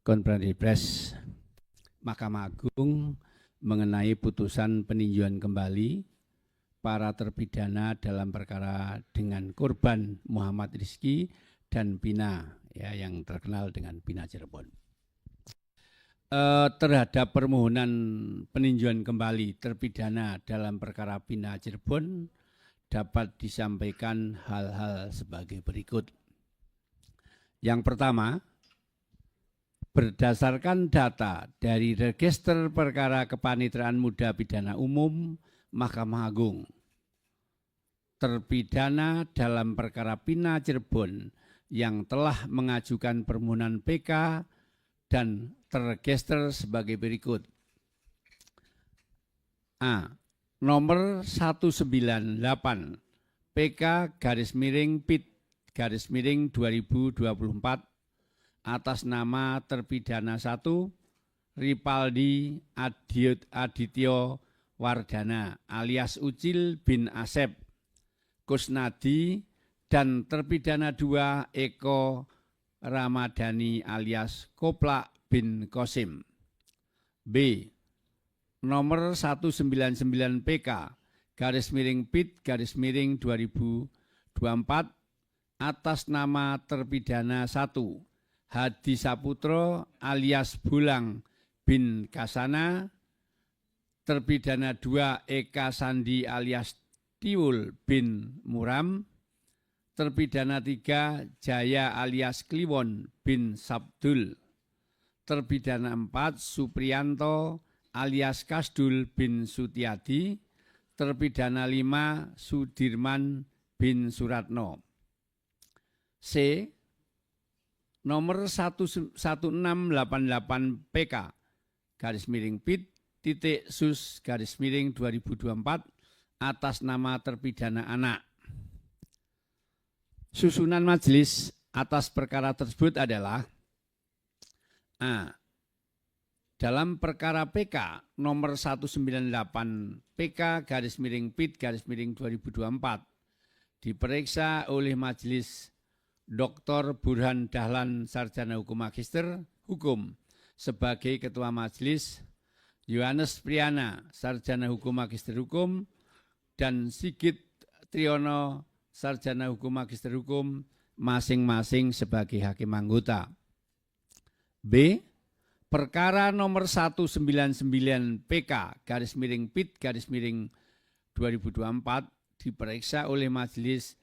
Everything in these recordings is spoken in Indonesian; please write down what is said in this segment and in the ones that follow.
konferensi pers Mahkamah Agung mengenai putusan peninjauan kembali para terpidana dalam perkara dengan korban Muhammad Rizky dan Pina, ya, yang terkenal dengan Pina Cirebon. Terhadap permohonan peninjauan kembali terpidana dalam perkara Pina Cirebon dapat disampaikan hal-hal sebagai berikut. Yang pertama, berdasarkan data dari Register Perkara Kepaniteraan Muda Pidana Umum Mahkamah Agung, terpidana dalam perkara Pina Cirebon yang telah mengajukan permohonan PK dan terregister sebagai berikut. A. Nomor 198 PK /PIT 2024 atas nama terpidana 1 Ripaldi Adityo Wardana alias Ucil bin Asep Kusnadi dan terpidana 2 Eko Ramadhani alias Koplak bin Kosim. B. Nomor 199 PK /PIT 2024 atas nama terpidana 1 Hadi Saputro alias Bulang bin Kasana, terpidana 2 Eka Sandi alias Tiwul bin Muram, terpidana 3 Jaya alias Kliwon bin Sabdul, terpidana 4 Supriyanto alias Kasdul bin Sutiadi, terpidana 5 Sudirman bin Suratno. C. Nomor 1688 PK /PIT.SUS/2024 atas nama terpidana anak. Susunan majelis atas perkara tersebut adalah A. Dalam perkara PK nomor 198 PK /PIT/2024 diperiksa oleh majelis Dr. Burhan Dahlan Sarjana Hukum Magister Hukum sebagai Ketua Majelis, Yohanes Priana Sarjana Hukum Magister Hukum, dan Sigit Triyono Sarjana Hukum Magister Hukum masing-masing sebagai hakim anggota. B. Perkara nomor 199 PK /PIT/2024 diperiksa oleh Majelis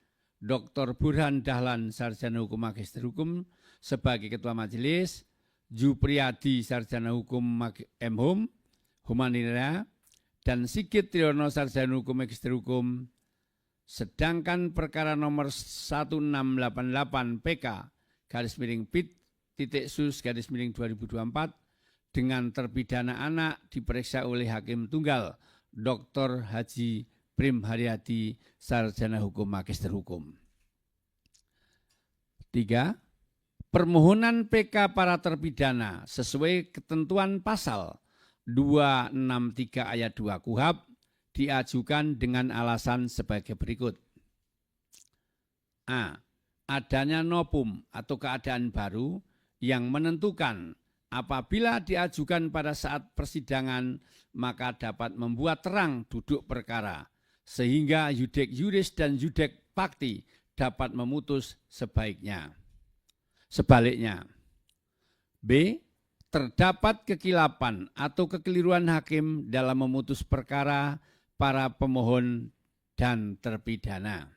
Dr. Burhan Dahlan Sarjana Hukum Magister Hukum sebagai Ketua Majelis, Jupriyadi Sarjana Hukum M.Hum, Humanira, dan Sigit Triyono Sarjana Hukum Magister Hukum. Sedangkan perkara nomor 1688 PK /PIT.SUS/2024 dengan terpidana anak diperiksa oleh Hakim Tunggal Dr. Haji Prim Haryadi Sarjana Hukum Magister Hukum. 3. Permohonan PK para terpidana sesuai ketentuan pasal 263 ayat 2 KUHP diajukan dengan alasan sebagai berikut. A. Adanya novum atau keadaan baru yang menentukan apabila diajukan pada saat persidangan maka dapat membuat terang duduk perkara sehingga yudek juris dan yudek fakti dapat memutus sebaliknya. B. Terdapat kekilapan atau kekeliruan hakim dalam memutus perkara para pemohon dan terpidana.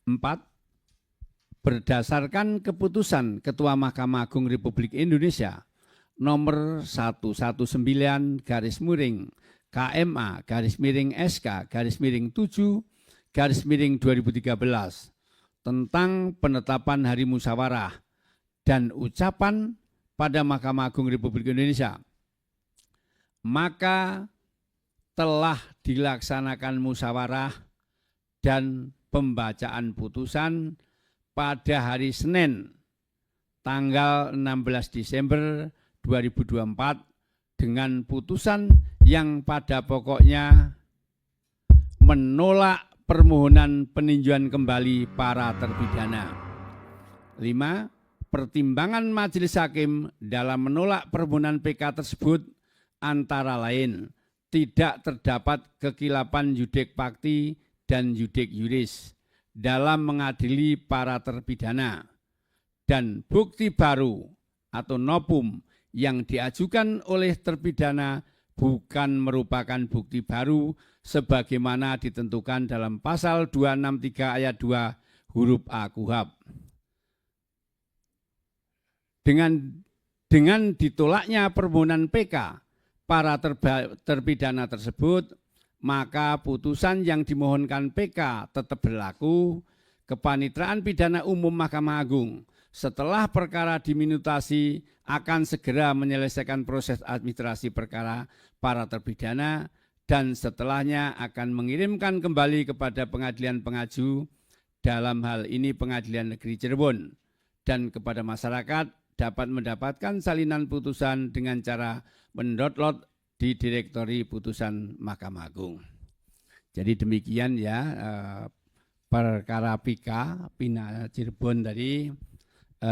4. Berdasarkan keputusan Ketua Mahkamah Agung Republik Indonesia nomor 119-KMA-SK-7-2013 tentang penetapan Hari Musyawarah dan ucapan pada Mahkamah Agung Republik Indonesia, maka telah dilaksanakan musyawarah dan pembacaan putusan pada hari Senin tanggal 16 Desember 2024 dengan putusan yang pada pokoknya menolak permohonan peninjauan kembali para terpidana. 5. Pertimbangan majelis hakim dalam menolak permohonan PK tersebut antara lain tidak terdapat kekilapan yudek fakti dan yudek yuris dalam mengadili para terpidana, dan bukti baru atau novum yang diajukan oleh terpidana bukan merupakan bukti baru sebagaimana ditentukan dalam pasal 263 ayat 2 huruf A KUHP. Dengan ditolaknya permohonan PK para terpidana tersebut, maka putusan yang dimohonkan PK tetap berlaku. Kepanitraan Pidana Umum Mahkamah Agung setelah perkara diminutasi akan segera menyelesaikan proses administrasi perkara para terpidana dan setelahnya akan mengirimkan kembali kepada pengadilan pengaju, dalam hal ini Pengadilan Negeri Cirebon, dan kepada masyarakat dapat mendapatkan salinan putusan dengan cara mendownload di direktori putusan Mahkamah Agung. Jadi demikian ya perkara Pina Cirebon tadi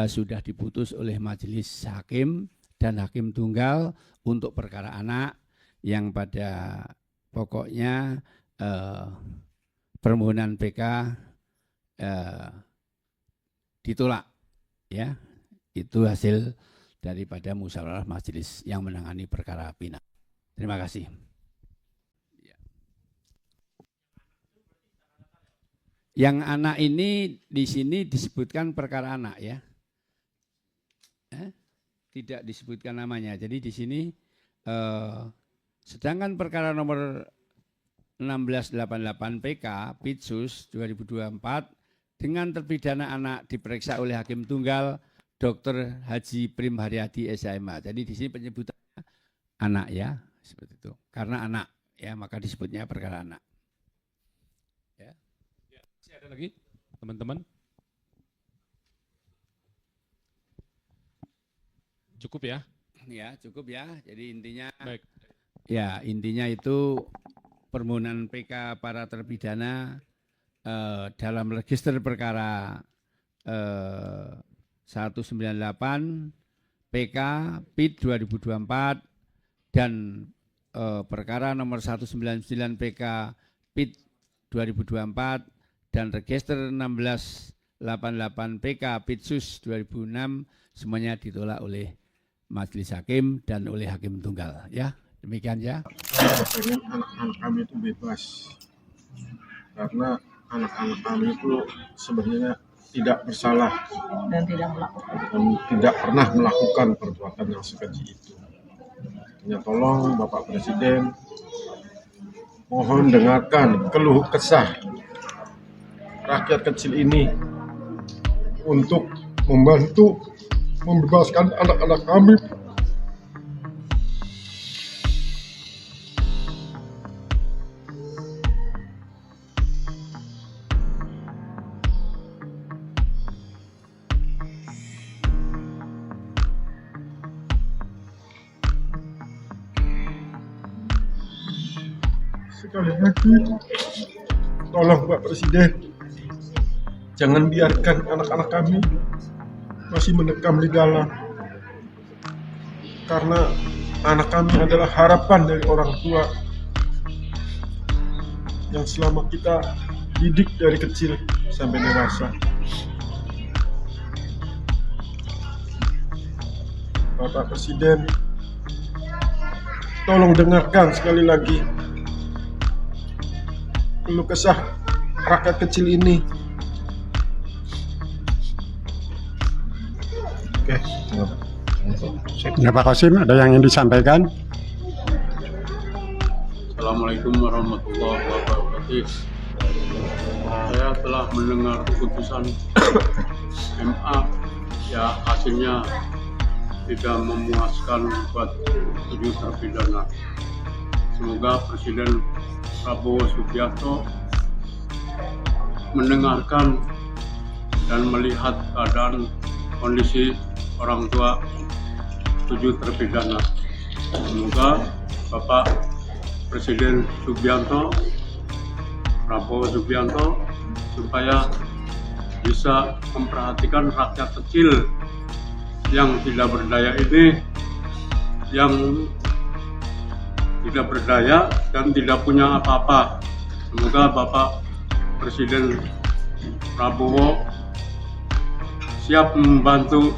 sudah diputus oleh majelis hakim dan hakim tunggal untuk perkara anak yang pada pokoknya permohonan PK ditolak ya. Itu hasil daripada musyawarah majelis yang menangani perkara Pina. Terima kasih. Yang anak ini di sini disebutkan perkara anak ya. Tidak disebutkan namanya. Jadi di sini sedangkan perkara nomor 1688 PK Pitsus 2024 dengan terpidana anak diperiksa oleh hakim tunggal Dr. Haji Prim Haryadi SHMH. Jadi di sini penyebutannya anak ya, seperti itu. Karena anak ya, maka disebutnya perkara anak. Ya. Masih ada lagi teman-teman? Cukup ya? Ya, cukup ya. Jadi intinya baik. Ya, intinya itu permohonan PK para terpidana dalam register perkara 198 PK PIT 2024 dan perkara nomor 199 PK PIT 2024 dan register 1688 PK Pitsus 2006 semuanya ditolak oleh majelis hakim dan oleh hakim tunggal ya. Demikian ya. Pengen anak-anak kami itu bebas karena anak-anak kami itu sebenarnya tidak bersalah dan tidak pernah melakukan perbuatan yang sekeji itu. Ya, tolong Bapak Presiden mohon dengarkan keluh kesah rakyat kecil ini untuk membantu membebaskan anak-anak kami. Sekali lagi, tolong Pak Presiden, jangan biarkan anak-anak kami masih mendekam di dalam. Karena anak kami adalah harapan dari orang tua yang selama kita didik dari kecil sampai dewasa. Bapak Presiden, tolong dengarkan sekali lagi keluh kesah rakyat kecil ini. Oke, ya Pak Qasim, ada yang ingin disampaikan? Assalamualaikum warahmatullahi wabarakatuh. Saya telah mendengar putusan MA, ya hasilnya tidak memuaskan buat 7 terpidana. Semoga Presiden Prabowo Subianto mendengarkan dan melihat keadaan kondisi orang tua 7 terpidana. Semoga Bapak Presiden Subianto Prabowo Subianto supaya bisa memperhatikan rakyat kecil yang tidak berdaya ini, yang tidak berdaya dan tidak punya apa-apa. Semoga Bapak Presiden Prabowo siap membantu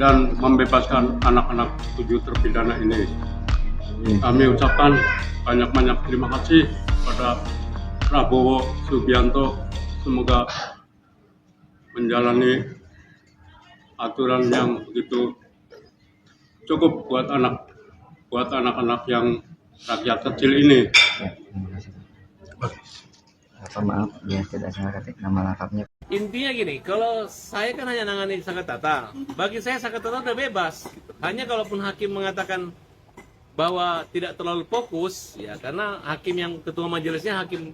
dan membebaskan anak-anak 7 terpidana ini. Kami ucapkan banyak-banyak terima kasih kepada Prabowo Subianto. Semoga menjalani aturan yang begitu cukup buat anak-anak yang rakyat kecil ini. Maaf, dia tidak saya ketik nama lengkapnya. Intinya gini, kalau saya kan hanya nangani Sakatata. Bagi saya Sakatata udah bebas. Hanya kalaupun hakim mengatakan bahwa tidak terlalu fokus, ya karena hakim yang ketua majelisnya hakim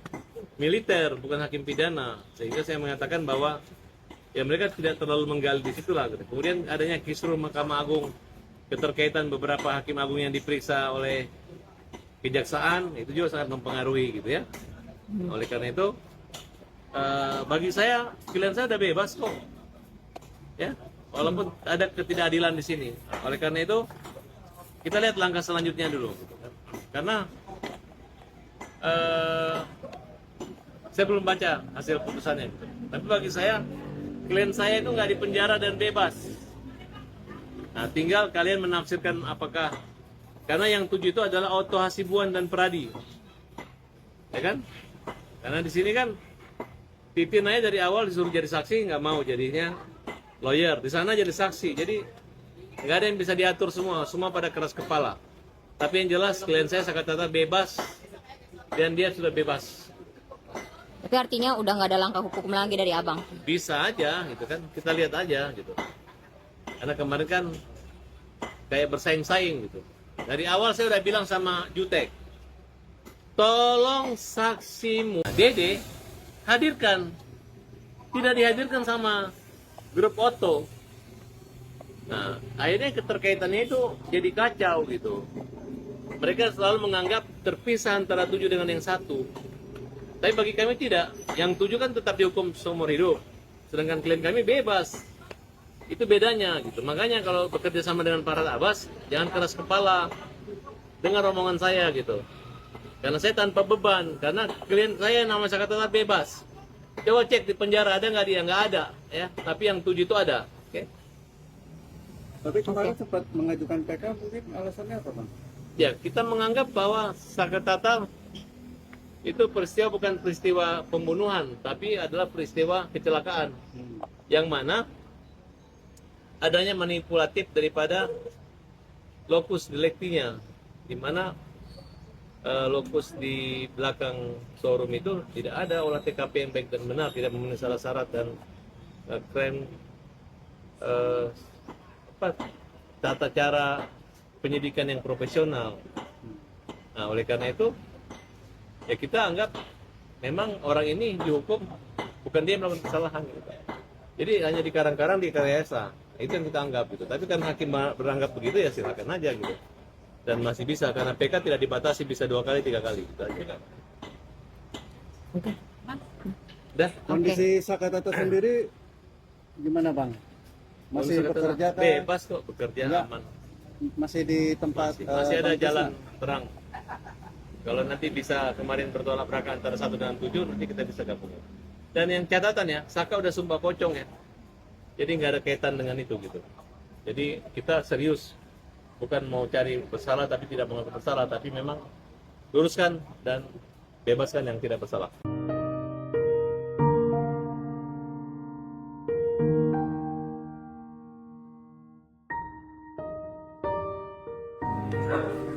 militer, bukan hakim pidana. Sehingga saya mengatakan bahwa ya mereka tidak terlalu menggali di situ lah. Kemudian adanya kisruh Mahkamah Agung, keterkaitan beberapa hakim agung yang diperiksa oleh kejaksaan, itu juga sangat mempengaruhi gitu ya. Oleh karena itu, bagi saya klien saya udah bebas kok, ya, walaupun ada ketidakadilan di sini. Oleh karena itu, kita lihat langkah selanjutnya dulu, karena saya belum baca hasil putusannya. Tapi bagi saya, klien saya itu nggak dipenjara dan bebas. Nah, tinggal kalian menafsirkan apakah, karena yang 7 itu adalah Otto Hasibuan dan Pradi, ya kan? Karena di sini kan Titin aja dari awal disuruh jadi saksi nggak mau, jadinya lawyer. Di sana jadi saksi, jadi nggak ada yang bisa diatur semua pada keras kepala. Tapi yang jelas klien saya Sakatata bebas dan dia sudah bebas. Tapi artinya udah nggak ada langkah hukum lagi dari abang? Bisa aja gitu kan, kita lihat aja gitu. Karena kemarin kan kayak bersaing-saing gitu. Dari awal saya udah bilang sama Jutek, tolong saksimu Dede hadirkan. Tidak dihadirkan sama grup Otto. Nah, akhirnya keterkaitannya itu jadi kacau gitu. Mereka selalu menganggap terpisah antara 7 dengan yang 1. Tapi bagi kami tidak. Yang 7 kan tetap dihukum seumur hidup. Sedangkan klien kami bebas. Itu bedanya gitu. Makanya kalau bekerja sama dengan para Abbas, jangan keras kepala. Dengar omongan saya gitu. Karena saya tanpa beban. Karena klien saya nama Sakatata bebas. Coba cek di penjara ada nggak dia? Nggak ada. Ya. Tapi yang 7 itu ada. Oke. Tapi kemarin sempat mengajukan PK, mungkin alasannya apa, Bang? Ya, kita menganggap bahwa Sakatata itu peristiwa bukan peristiwa pembunuhan, tapi adalah peristiwa kecelakaan. Yang mana adanya manipulatif daripada lokus deliktinya, di mana lokus di belakang showroom itu tidak ada olah TKP yang baik dan benar, tidak memenuhi syarat dan klaim tata cara penyidikan yang profesional. Nah, oleh karena itu ya kita anggap memang orang ini dihukum bukan dia melakukan kesalahan gitu. Jadi hanya dikarang-karang direkayasa. Itu yang kita anggap gitu. Tapi kan hakim beranggap begitu ya silakan aja gitu. Dan masih bisa karena PK tidak dibatasi, bisa 2 kali 3 kali gitu aja. Oke. Udah. Kondisi Sakatata sendiri gimana, Bang? Masih bekerja kah? Bebas kok, bekerja Enggak. aman. Masih di tempat Masih ada Bang jalan Tisna? terang. Kalau nanti bisa kemarin bertolak belakang antara 1 dan 7, nanti kita bisa gabung. Dan yang catatan ya, Saka udah sumpah pocong ya. Jadi nggak ada kaitan dengan itu gitu. Jadi kita serius, bukan mau cari bersalah tapi tidak mengaku bersalah, tapi memang luruskan dan bebaskan yang tidak bersalah.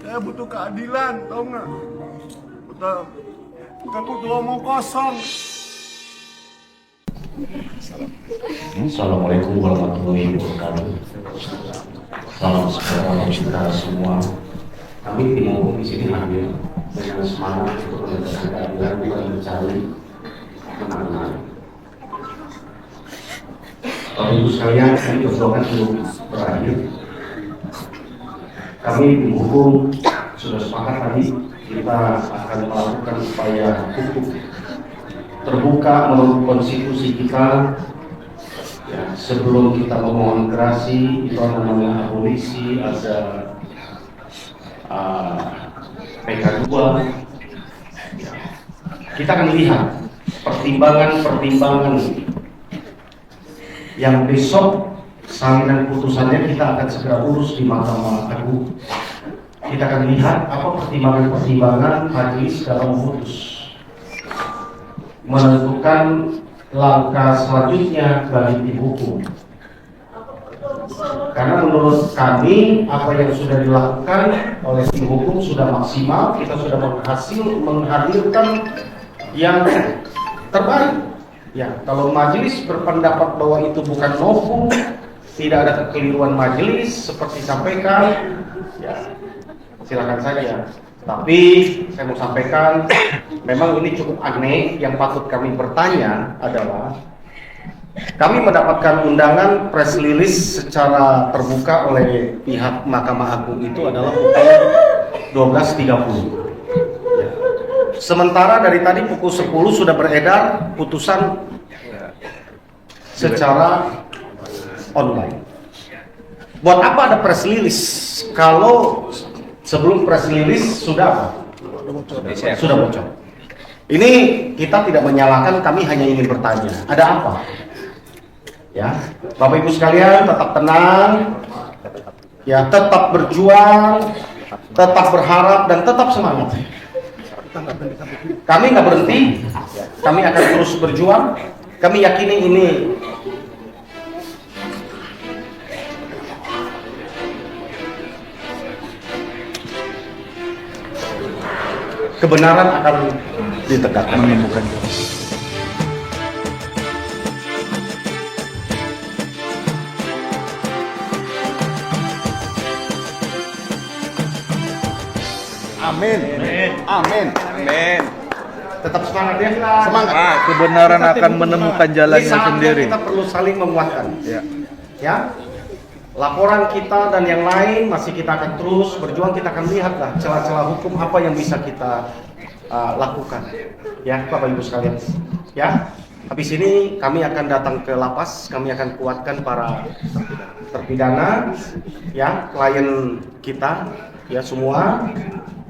Saya butuh keadilan, tau nggak? Kita butuh omong kosong. Assalamualaikum warahmatullahi wabarakatuh. Salam sejahtera untuk kita semua. Kami tim hukum di sini hadir dengan semangat untuk menegakkan keadilan bukan mencari kemenangan. Bapak Ibu sekalian, kami berdoakan untuk berakhir. Kami tim hukum sudah sepakat tadi kita akan melakukan upaya hukum terbuka menurut konstitusi kita. Ya, sebelum kita memohon gerasi itu namanya abolisi, ada PK2. Ya, kita akan lihat pertimbangan-pertimbangan yang besok salinan putusannya kita akan segera urus di Mahkamah Agung. Kita akan lihat apa pertimbangan-pertimbangan majelis dalam memutus, menentukan langkah selanjutnya bagi tim hukum. Karena menurut kami apa yang sudah dilakukan oleh tim hukum sudah maksimal, kita sudah menghadirkan yang terbaik. Ya, kalau majelis berpendapat bahwa itu bukan novum, tidak ada kekeliruan majelis seperti disampaikan, ya silakan saja. Tapi saya mau sampaikan, memang ini cukup aneh. Yang patut kami bertanya adalah, kami mendapatkan undangan press release secara terbuka oleh pihak Mahkamah Agung itu adalah pukul 12.30. Ya. Sementara dari tadi pukul 10 sudah beredar putusan secara online. Buat apa ada press release kalau sebelum press release sudah bocor? Ini kita tidak menyalahkan, kami hanya ingin bertanya, ada apa? Ya, Bapak Ibu sekalian tetap tenang, ya tetap berjuang, tetap berharap dan tetap semangat. Kami nggak berhenti, kami akan terus berjuang. Kami yakini ini kebenaran akan ditegakkan. Amin. Amin. Amin. Tetap semangat ya. Semangat. Kebenaran akan menemukan jalannya sendiri. Kita perlu saling menguatkan. Ya. Ya. Laporan kita dan yang lain masih kita akan terus berjuang. Kita akan lihatlah celah-celah hukum apa yang bisa kita lakukan. Ya, Bapak Ibu sekalian. Ya. Habis ini kami akan datang ke lapas. Kami akan kuatkan para terpidana, ya, klien kita, ya semua.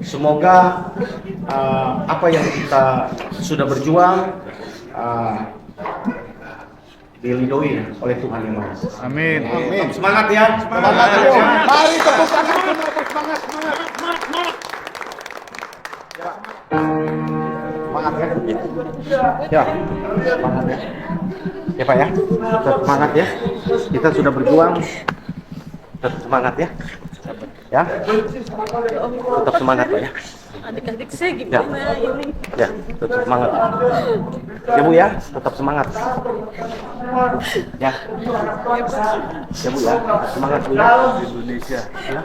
Semoga apa yang kita sudah berjuang diridhoi oleh Tuhan Yang Maha Esa. Amin. Amin. Semangat ya. Semangat. Mari tepuk tangan. Semangat. Semangat ya. Ya. Semangat ya. Ya Pak ya. Tetap semangat ya. Kita sudah berjuang. Tetap semangat ya. Ya. Tetap semangat Pak ya. Adik-adik saya gimana ini? Ya, tetap semangat. Ya Bu ya, tetap semangat. Ya. Ya Bu ya, semangat Bu ya. Indonesia. Ya.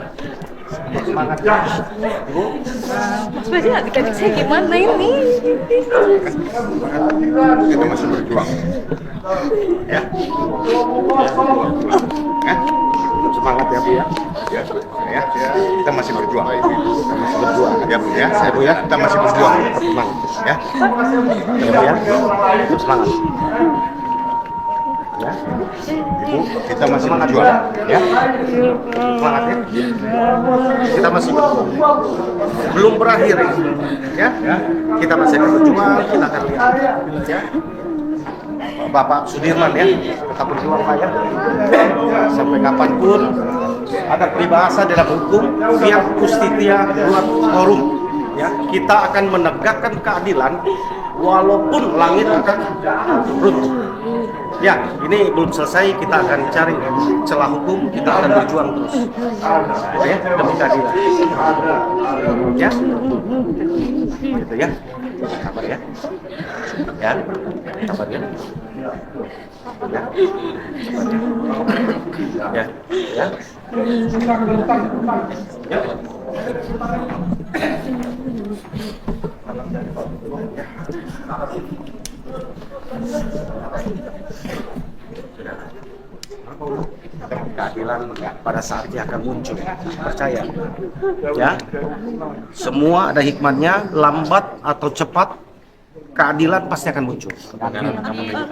Tetap semangat ya. Bu. Mas Baja, adik-adik saya gimana ini? Kita masih berjuang. Ya. Tetap semangat ya Bu ya. Ya, kita masih berjuang. Masih berjuang. Ya Bu ya, saya Bu ya, kita masih berjuang. Tetap semangat. Ya. Ya Bu ya. Tetap semangat. Ya. Ibu, kita masih berjuang. Ya. Semangat ya. Kita masih berjuang. Belum berakhir ini. Ya. Kita masih akan berjuang, kita akan lihat. Ya. Bapak Sudirman ya, tetap berjuang Pak ya. Sampai kapanpun ada peribahasa dalam hukum, fiat justitia buat forum. Ya, kita akan menegakkan keadilan walaupun langit akan runtuh. Ya, ini belum selesai, kita akan cari celah hukum, kita akan berjuang terus. Gitu ya, demi keadilan. Ya. Gitu ya. Sabar ya. Ya. Sabar ya. Ya. Ya. Ya. Ya. keadilan pada saatnya akan muncul. Percaya, ya. Semua ada hikmatnya, lambat atau cepat keadilan pasti akan muncul.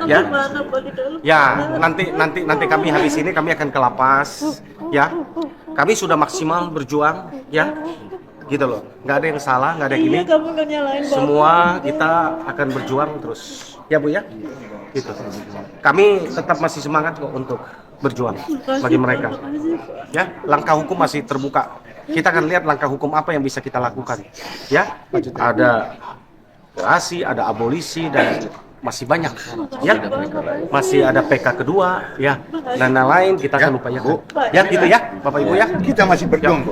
Ya, ya. Nanti kami habis ini kami akan ke lapas. Ya, kami sudah maksimal berjuang. Ya, gitu loh. Nggak ada yang salah, nggak ada yang ini. Semua kita akan berjuang terus. Ya Bu ya. Gitu. Kami tetap masih semangat kok untuk berjuang bagi mereka. Ya, langkah hukum masih terbuka. Kita akan lihat langkah hukum apa yang bisa kita lakukan. Ya, ada gerasi, ada abolisi dan masih banyak. Ya, masih ada PK kedua. Ya, dan lain-lain kita akan upayakan. Ya, gitu ya, Bapak Ibu ya. Kita masih berjuang, Bu.